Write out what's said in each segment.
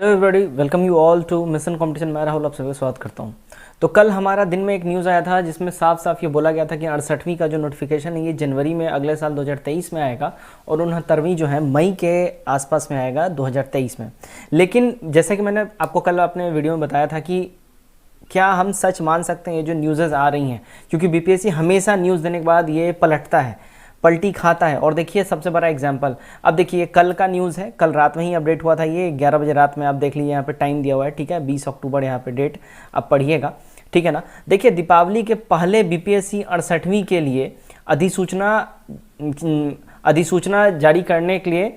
Hello everybody, welcome you all to mission competition. मैं राहुल आप सभी का स्वागत करता हूं। तो कल हमारा दिन में एक न्यूज़ आया था जिसमें साफ साफ ये बोला गया था कि 68वीं का जो नोटिफिकेशन है ये जनवरी में अगले साल 2023 में आएगा और 69वीं जो है मई के आसपास में आएगा 2023 में। लेकिन जैसे कि मैंने आपको कल अपने वीडियो में बताया था कि क्या हम सच मान सकते हैं ये जो न्यूज़ आ रही हैं, क्योंकि बीपीएससी हमेशा न्यूज़ देने के बाद ये पलटता है, पलटी खाता है। और देखिए सबसे बड़ा एग्जांपल, अब देखिए कल का न्यूज़ है, कल रात में ही अपडेट हुआ था, ये 11 बजे रात में। आप देख लीजिए यहाँ पे टाइम दिया हुआ है, ठीक है, 20 अक्टूबर यहाँ पे डेट, आप पढ़िएगा, ठीक है ना। देखिए दीपावली के पहले बीपीएससी 68वीं के लिए अधिसूचना जारी करने के लिए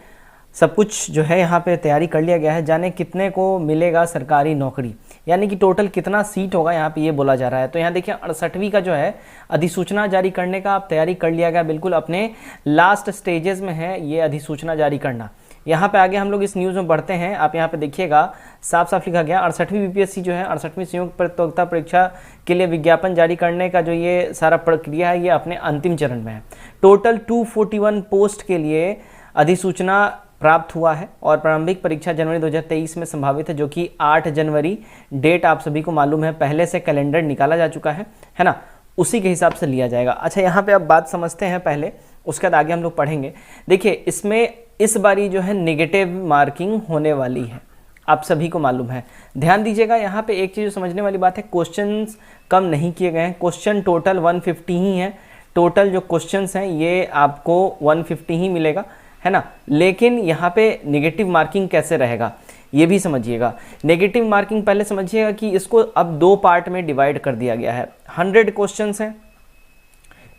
सब कुछ जो है यहाँ पे तैयारी कर लिया गया है। जाने कितने को मिलेगा सरकारी नौकरी, यानी कि टोटल कितना सीट होगा यहाँ पे ये बोला जा रहा है। तो यहाँ देखिए 68वीं का जो है अधिसूचना जारी करने का आप तैयारी कर लिया गया, बिल्कुल अपने लास्ट स्टेजेस में है ये अधिसूचना जारी करना। यहाँ पे आगे हम लोग इस न्यूज़ में बढ़ते हैं। आप यहाँ पे देखिएगा साफ साफ लिखा गया 68वीं बीपीएससी जो है 68वीं संयुक्त प्रतियोगिता परीक्षा के लिए विज्ञापन जारी करने का जो ये सारा प्रक्रिया है ये अपने अंतिम चरण में है। टोटल 241 पोस्ट के लिए अधिसूचना प्राप्त हुआ है और प्रारंभिक परीक्षा जनवरी 2023 में संभावित है, जो कि 8 जनवरी डेट आप सभी को मालूम है, पहले से कैलेंडर निकाला जा चुका है ना, उसी के हिसाब से लिया जाएगा। अच्छा यहाँ पे अब बात समझते हैं पहले, उसके बाद आगे हम लोग पढ़ेंगे। देखिए इसमें इस बारी जो है नेगेटिव मार्किंग होने वाली है, आप सभी को मालूम है। ध्यान दीजिएगा यहाँ पे एक चीज़ समझने वाली बात है, क्वेश्चंस कम नहीं किए गए हैं, क्वेश्चन टोटल 150 ही है। टोटल जो क्वेश्चंस हैं ये आपको 150 ही मिलेगा, है ना। लेकिन यहाँ पे नेगेटिव मार्किंग कैसे रहेगा ये भी समझिएगा। नेगेटिव मार्किंग पहले समझिएगा कि इसको अब 2 पार्ट में डिवाइड कर दिया गया है। 100 क्वेश्चंस हैं,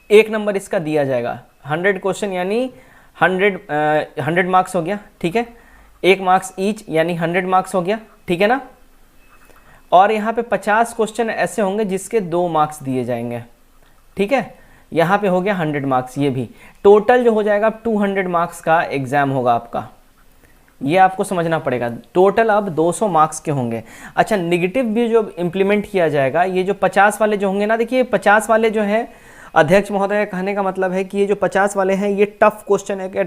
1 नंबर इसका दिया जाएगा। 100 क्वेश्चन यानी 100 मार्क्स हो गया, ठीक है, 1 मार्क्स ईच यानी 100 मार्क्स हो गया, ठीक है ना। और यहाँ पे 50 क्वेश्चन ऐसे होंगे जिसके 2 मार्क्स दिए जाएंगे, ठीक है। यहाँ पे हो गया 100 मार्क्स, ये भी टोटल जो हो जाएगा 200 मार्क्स का एग्जाम होगा आपका, ये आपको समझना पड़ेगा। टोटल अब 200 मार्क्स के होंगे। अच्छा नेगेटिव भी जो इम्प्लीमेंट किया जाएगा, ये जो 50 वाले जो होंगे ना, देखिए 50 वाले जो है, अध्यक्ष महोदय कहने का मतलब है कि ये जो 50 वाले हैं ये टफ क्वेश्चन है,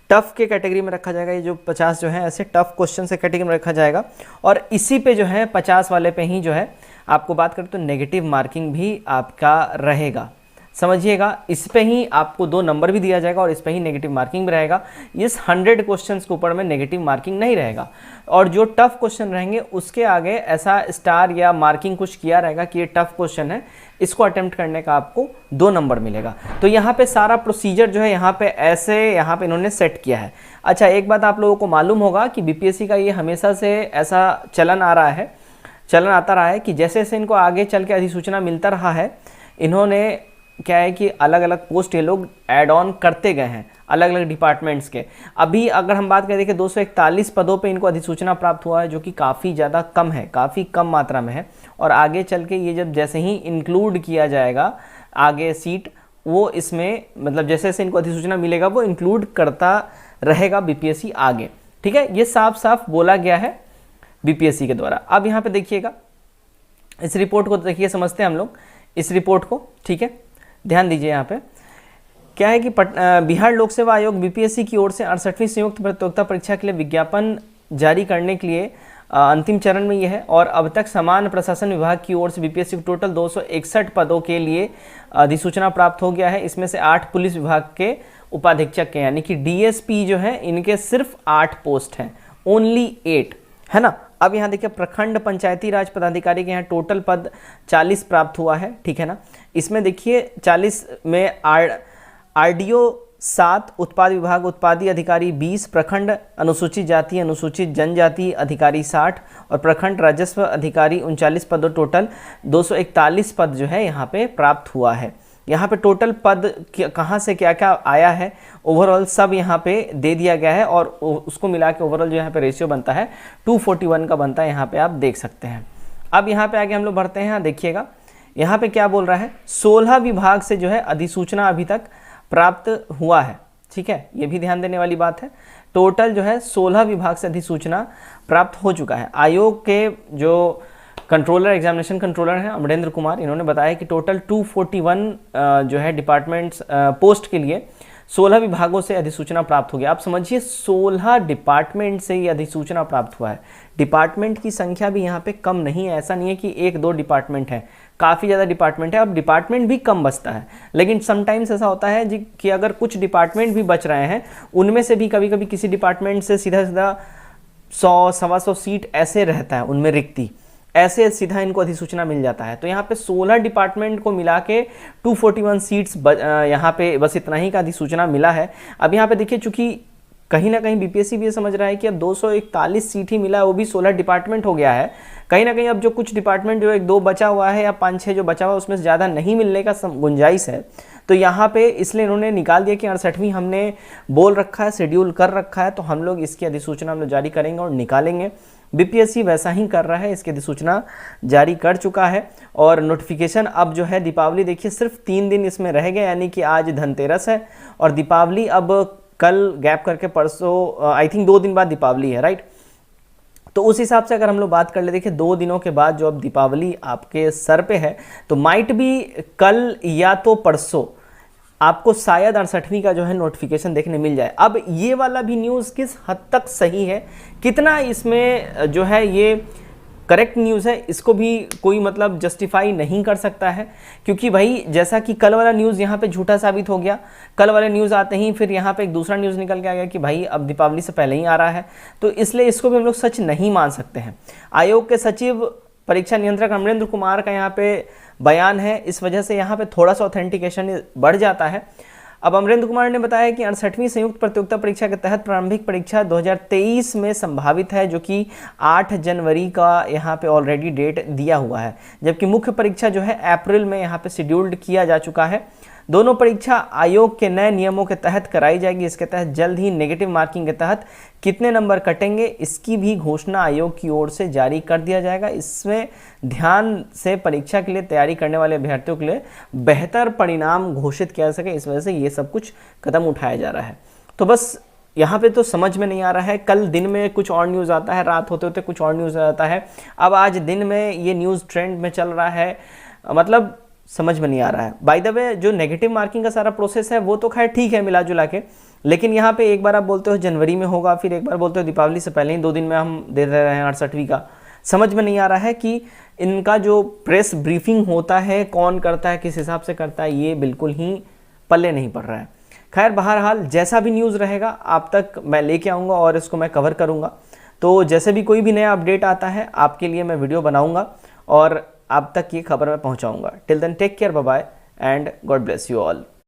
टफ के कैटेगरी में रखा जाएगा। ये जो 50 जो है ऐसे टफ क्वेश्चन से कैटेगरी में रखा जाएगा और इसी पे जो है 50 वाले पे ही जो है आपको बात करें तो नेगेटिव मार्किंग भी आपका रहेगा, समझिएगा। इस पे ही आपको 2 नंबर भी दिया जाएगा और इस पे ही नेगेटिव मार्किंग भी रहेगा। इस 100 क्वेश्चंस के ऊपर में नेगेटिव मार्किंग नहीं रहेगा और जो टफ क्वेश्चन रहेंगे उसके आगे ऐसा स्टार या मार्किंग कुछ किया रहेगा कि ये टफ क्वेश्चन है, इसको अटेम्प्ट करने का आपको 2 नंबर मिलेगा। तो यहाँ पे सारा प्रोसीजर जो है यहाँ पे ऐसे यहाँ पे इन्होंने सेट किया है। अच्छा एक बात आप लोगों को मालूम होगा कि बीपीएससी का ये हमेशा से ऐसा चलन आता रहा है कि जैसे जैसे इनको आगे चल के अधिसूचना मिलता रहा है, इन्होंने क्या है कि अलग अलग पोस्ट ये लोग ऐड ऑन करते गए हैं अलग अलग डिपार्टमेंट्स के। अभी अगर हम बात करें, देखिए 241 पदों पे इनको अधिसूचना प्राप्त हुआ है, जो कि काफ़ी ज़्यादा कम है, काफ़ी कम मात्रा में है। और आगे चल के ये जब जैसे ही इंक्लूड किया जाएगा आगे सीट, वो इसमें मतलब जैसे जैसे इनको अधिसूचना मिलेगा वो इंक्लूड करता रहेगा बीपीएससी आगे, ठीक है। ये साफ साफ बोला गया है बीपीएससी के द्वारा। अब यहाँ पर देखिएगा इस रिपोर्ट को, देखिए समझते हैं हम लोग इस रिपोर्ट को, ठीक है। ध्यान दीजिए यहाँ पे क्या है कि बिहार लोक सेवा आयोग बीपीएससी की ओर से 68वीं संयुक्त प्रतियोगिता परीक्षा के लिए विज्ञापन जारी करने के लिए अंतिम चरण में ये है। और अब तक समान प्रशासन विभाग की ओर से बीपीएससी को टोटल 261 पदों के लिए अधिसूचना प्राप्त हो गया है। इसमें से 8 पुलिस विभाग के उपाधीक्षक के, यानी कि डीएसपी जो है इनके सिर्फ 8 पोस्ट हैं, ओनली 8, है ना। अब यहाँ देखिए प्रखंड पंचायती राज पदाधिकारी के यहाँ टोटल पद 40 प्राप्त हुआ है, ठीक है ना। इसमें देखिए 40 में आरडीओ 7, उत्पाद विभाग उत्पादी अधिकारी 20, प्रखंड अनुसूचित जाति अनुसूचित जनजाति अधिकारी 60 और प्रखंड राजस्व अधिकारी 39 पदों, टोटल 241 पद जो है यहाँ पे प्राप्त हुआ है। यहाँ पे टोटल पद कहाँ से क्या क्या आया है ओवरऑल सब यहाँ पे दे दिया गया है और उसको मिला के ओवरऑल जो यहाँ पे रेशियो बनता है 241 का बनता है, यहाँ पे आप देख सकते हैं। अब यहाँ पे आगे हम लोग बढ़ते हैं, देखिएगा यहाँ पे क्या बोल रहा है। 16 विभाग से जो है अधिसूचना अभी तक प्राप्त हुआ है, ठीक है, ये भी ध्यान देने वाली बात है। टोटल जो है 16 विभाग से अधिसूचना प्राप्त हो चुका है। आयोग के जो कंट्रोलर, एग्जामिनेशन कंट्रोलर हैं अमरेंद्र कुमार, इन्होंने बताया कि टोटल 241 जो है डिपार्टमेंट्स पोस्ट के लिए 16 विभागों से अधिसूचना प्राप्त हो गया। आप समझिए 16 डिपार्टमेंट से ये अधिसूचना प्राप्त हुआ है। डिपार्टमेंट की संख्या भी यहाँ पे कम नहीं है, ऐसा नहीं है कि एक दो डिपार्टमेंट है, काफ़ी ज़्यादा डिपार्टमेंट है। अब डिपार्टमेंट भी कम बचता है, लेकिन समटाइम्स ऐसा होता है जी कि अगर कुछ डिपार्टमेंट भी बच रहे हैं, उनमें से भी कभी कभी किसी डिपार्टमेंट से सीधा सीधा 100 सवा 100 सीट ऐसे रहता है उनमें रिक्ति, ऐसे सीधा इनको अधिसूचना मिल जाता है। तो यहाँ पे 16 डिपार्टमेंट को मिला के 241 सीट्स यहाँ पे बस इतना ही का अधिसूचना मिला है। अब यहाँ पे देखिए, चूंकि कहीं ना कहीं बीपीएससी भी ये समझ रहा है कि अब 241 सीट ही मिला है, वो भी 16 डिपार्टमेंट हो गया है। कहीं ना कहीं अब जो कुछ डिपार्टमेंट जो 1-2 बचा हुआ है या 5-6 जो बचा हुआ है, उसमें से ज़्यादा नहीं मिलने का गुंजाइश है। तो यहाँ पे इसलिए इन्होंने निकाल दिया कि 68वीं हमने बोल रखा है, शेड्यूल कर रखा है, तो हम लोग इसकी अधिसूचना हम लोग जारी करेंगे और निकालेंगे। बीपीएससी वैसा ही कर रहा है, इसकी अधिसूचना जारी कर चुका है। और नोटिफिकेशन अब जो है, दीपावली देखिए सिर्फ 3 दिन इसमें रह गए, यानी कि आज धनतेरस है और दीपावली अब कल गैप करके परसों आई थिंक 2 दिन बाद दीपावली है, राइट। तो उस हिसाब से अगर हम लोग बात कर ले, देखिए 2 दिनों के बाद जो अब दीपावली आपके सर पे है, तो माइट भी कल या तो परसों आपको शायद 68वीं का जो है नोटिफिकेशन देखने मिल जाए। अब ये वाला भी न्यूज़ किस हद तक सही है, कितना इसमें जो है ये करेक्ट न्यूज़ है, इसको भी कोई मतलब जस्टिफाई नहीं कर सकता है, क्योंकि भाई जैसा कि कल वाला न्यूज़ यहाँ पे झूठा साबित हो गया। कल वाले न्यूज़ आते ही फिर यहाँ पे एक दूसरा न्यूज़ निकल के आ गया कि भाई अब दीपावली से पहले ही आ रहा है, तो इसलिए इसको भी हम लोग सच नहीं मान सकते हैं। आयोग के सचिव परीक्षा नियंत्रक अमरेंद्र कुमार का यहाँ पे बयान है, इस वजह से यहाँ पे थोड़ा सा ऑथेंटिकेशन बढ़ जाता है। अब अमरेंद्र कुमार ने बताया कि 68वीं संयुक्त प्रतियोगिता परीक्षा के तहत प्रारंभिक परीक्षा 2023 में संभावित है, जो कि 8 जनवरी का यहाँ पे ऑलरेडी डेट दिया हुआ है, जबकि मुख्य परीक्षा जो है अप्रैल में यहाँ पे शेड्यूल्ड किया जा चुका है। दोनों परीक्षा आयोग के नए नियमों के तहत कराई जाएगी। इसके तहत जल्द ही नेगेटिव मार्किंग के तहत कितने नंबर कटेंगे, इसकी भी घोषणा आयोग की ओर से जारी कर दिया जाएगा। इसमें ध्यान से परीक्षा के लिए तैयारी करने वाले अभ्यर्थियों के लिए बेहतर परिणाम घोषित किया जा सके, इस वजह से ये सब कुछ कदम उठाया जा रहा है। तो बस यहाँ पे तो समझ में नहीं आ रहा है, कल दिन में कुछ और न्यूज़ आता है, रात होते होते कुछ और न्यूज़ आता है, अब आज दिन में ये न्यूज़ ट्रेंड में चल रहा है, मतलब समझ में नहीं आ रहा है। बाय द वे जो नेगेटिव मार्किंग का सारा प्रोसेस है वो तो खैर ठीक है मिला जुला के, लेकिन यहाँ पे एक बार आप बोलते हो जनवरी में होगा, फिर एक बार बोलते हो दीपावली से पहले ही 2 दिन में हम दे रहे हैं 68वीं का। समझ में नहीं आ रहा है कि इनका जो प्रेस ब्रीफिंग होता है कौन करता है, किस हिसाब से करता है, ये बिल्कुल ही पल्ले नहीं पड़ रहा है। खैर बहरहाल जैसा भी न्यूज़ रहेगा आप तक मैं लेके आऊँगा और इसको मैं कवर करूँगा। तो जैसे भी कोई भी नया अपडेट आता है आपके लिए मैं वीडियो बनाऊँगा और आप तक ये खबर मैं पहुँचाऊँगा। Till then take care, bye bye and God bless you all.